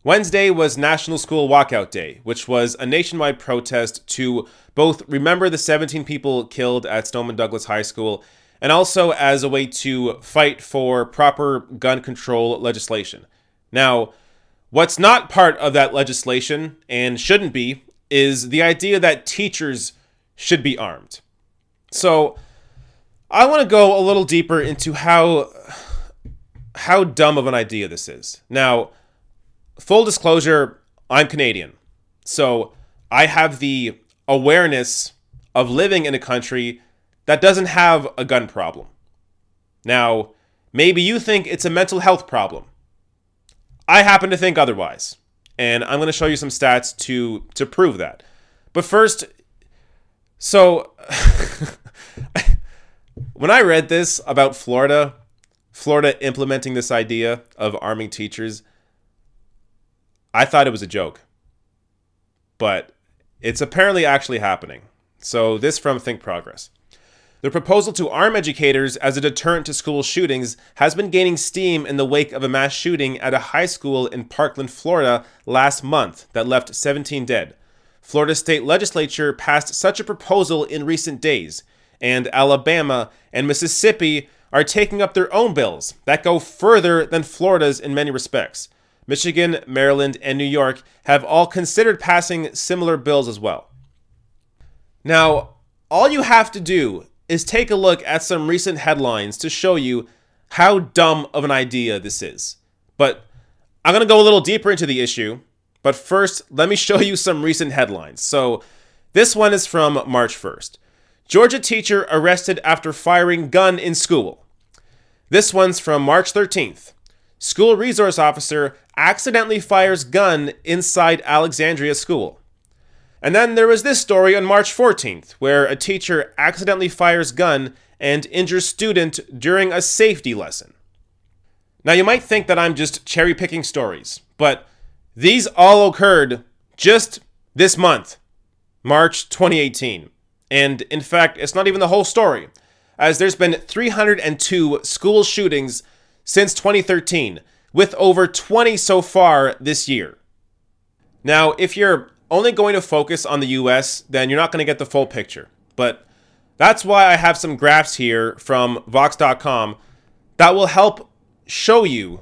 Wednesday was National School Walkout Day, which was a nationwide protest to both remember the 17 people killed at Stoneman Douglas High School and also as a way to fight for proper gun control legislation. Now, what's not part of that legislation, and shouldn't be, is the idea that teachers should be armed. So, I want to go a little deeper into how dumb of an idea this is. Now, full disclosure, I'm Canadian. So, I have the awareness of living in a country that doesn't have a gun problem. Now, maybe you think it's a mental health problem. I happen to think otherwise, and I'm going to show you some stats to prove that. But first, so when I read this about Florida implementing this idea of arming teachers, I thought it was a joke. But it's apparently actually happening. So this from Think Progress. The proposal to arm educators as a deterrent to school shootings has been gaining steam in the wake of a mass shooting at a high school in Parkland, Florida last month that left 17 dead. Florida state legislature passed such a proposal in recent days, and Alabama and Mississippi are taking up their own bills that go further than Florida's in many respects. Michigan, Maryland, and New York have all considered passing similar bills as well. Now, all you have to do is take a look at some recent headlines to show you how dumb of an idea this is. But I'm going to go a little deeper into the issue. But first, let me show you some recent headlines. So this one is from March 1st. Georgia teacher arrested after firing gun in school. This one's from March 13th. School resource officer accidentally fires gun inside Alexandria school. And then there was this story on March 14th, where a teacher accidentally fires gun and injures student during a safety lesson. Now you might think that I'm just cherry-picking stories, but these all occurred just this month, March 2018. And in fact, it's not even the whole story, as there's been 302 school shootings since 2013, with over 20 so far this year. Now, if you're only going to focus on the US, then you're not going to get the full picture. But that's why I have some graphs here from Vox.com that will help show you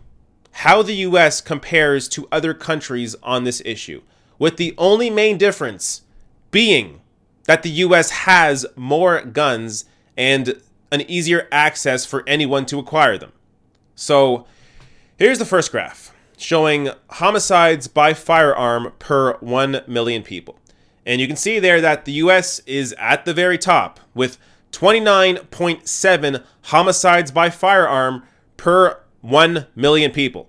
how the US compares to other countries on this issue, with the only main difference being that the US has more guns and an easier access for anyone to acquire them. So here's the first graph, showing homicides by firearm per 1 million people. And you can see there that the US is at the very top with 29.7 homicides by firearm per 1 million people.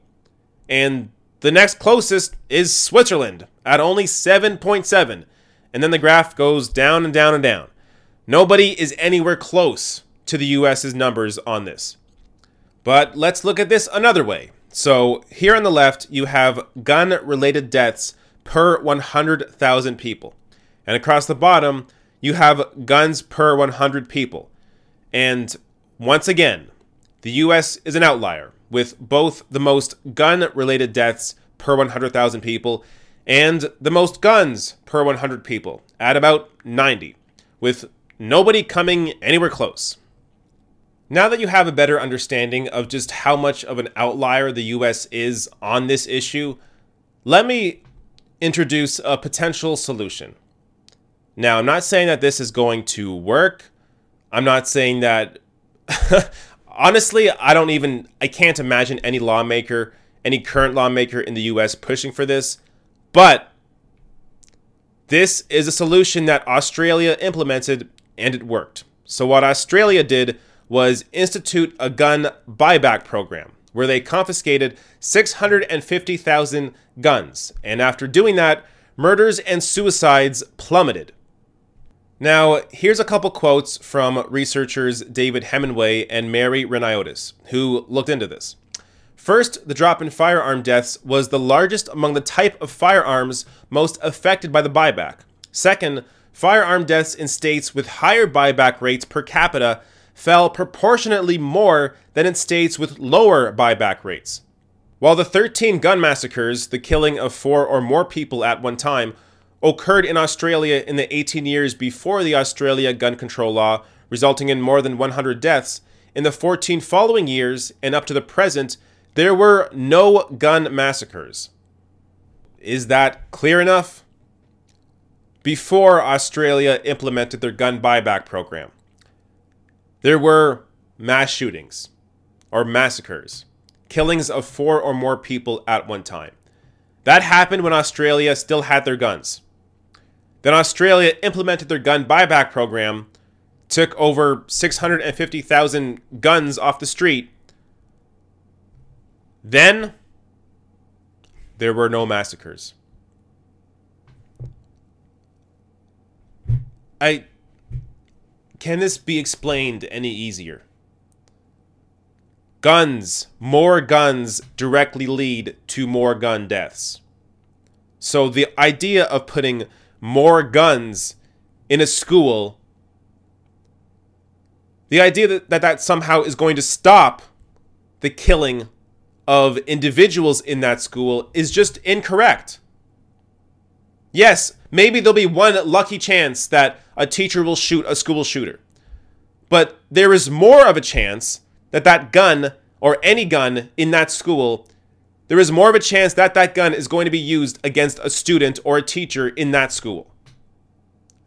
And the next closest is Switzerland at only 7.7. And then the graph goes down and down and down. Nobody is anywhere close to the US's numbers on this. But let's look at this another way. So here on the left, you have gun-related deaths per 100,000 people. And across the bottom, you have guns per 100 people. And once again, the US is an outlier, with both the most gun-related deaths per 100,000 people and the most guns per 100 people at about 90, with nobody coming anywhere close. Now that you have a better understanding of just how much of an outlier the US is on this issue, let me introduce a potential solution. Now, I'm not saying that this is going to work. I'm not saying that... Honestly, I can't imagine any lawmaker, any current lawmaker in the US pushing for this. But this is a solution that Australia implemented, and it worked. So what Australia did was institute a gun buyback program where they confiscated 650,000 guns. And after doing that, murders and suicides plummeted. Now, here's a couple quotes from researchers David Hemingway and Mary Reniotis, who looked into this. First, the drop in firearm deaths was the largest among the type of firearms most affected by the buyback. Second, firearm deaths in states with higher buyback rates per capita fell proportionately more than in states with lower buyback rates. While the 13 gun massacres, the killing of 4 or more people at one time, occurred in Australia in the 18 years before the Australia gun control law, resulting in more than 100 deaths, in the 14 following years and up to the present, there were no gun massacres. Is that clear enough? Before Australia implemented their gun buyback program, there were mass shootings or massacres, killings of 4 or more people at one time. That happened when Australia still had their guns. Then Australia implemented their gun buyback program, took over 650,000 guns off the street. Then there were no massacres. Can this be explained any easier? Guns, more guns directly lead to more gun deaths. So the idea of putting more guns in a school, the idea that somehow is going to stop the killing of individuals in that school is just incorrect. Yes, maybe there'll be one lucky chance that a teacher will shoot a school shooter. But there is more of a chance that that gun, or any gun in that school, there is more of a chance that that gun is going to be used against a student or a teacher in that school.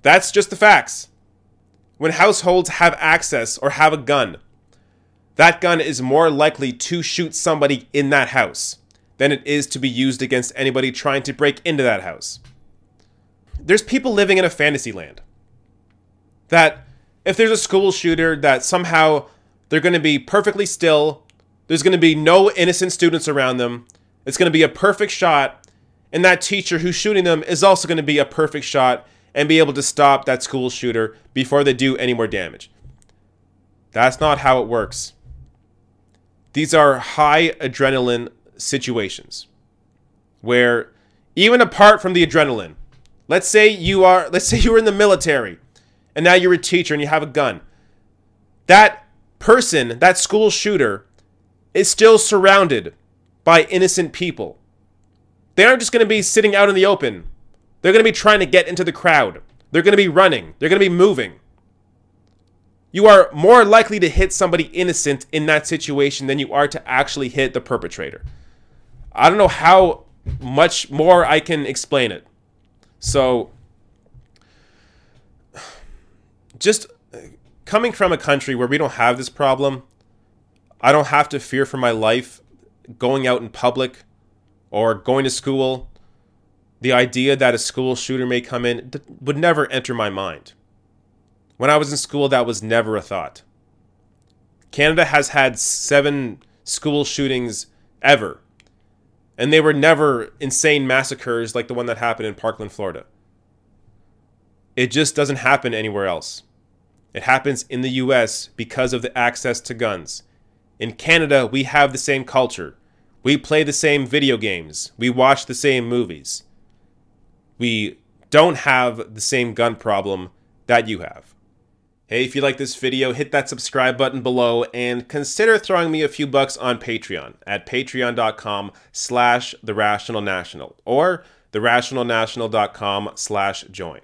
That's just the facts. When households have access or have a gun, that gun is more likely to shoot somebody in that house than it is to be used against anybody trying to break into that house. There's people living in a fantasy land that if there's a school shooter, that somehow they're going to be perfectly still, there's going to be no innocent students around them, it's going to be a perfect shot, and that teacher who's shooting them is also going to be a perfect shot and be able to stop that school shooter before they do any more damage. That's not how it works. These are high adrenaline situations where, even apart from the adrenaline, let's say you were in the military and now you're a teacher and you have a gun. That person, that school shooter, is still surrounded by innocent people. They aren't just going to be sitting out in the open. They're going to be trying to get into the crowd. They're going to be running. They're going to be moving. You are more likely to hit somebody innocent in that situation than you are to actually hit the perpetrator. I don't know how much more I can explain it. So, just coming from a country where we don't have this problem, I don't have to fear for my life going out in public or going to school. The idea that a school shooter may come in would never enter my mind. When I was in school, that was never a thought. Canada has had 7 school shootings ever, and they were never insane massacres like the one that happened in Parkland, Florida. It just doesn't happen anywhere else. It happens in the US because of the access to guns. In Canada, we have the same culture. We play the same video games. We watch the same movies. We don't have the same gun problem that you have. Hey, if you like this video, hit that subscribe button below and consider throwing me a few bucks on Patreon at patreon.com/therationalnational or therationalnational.com/join.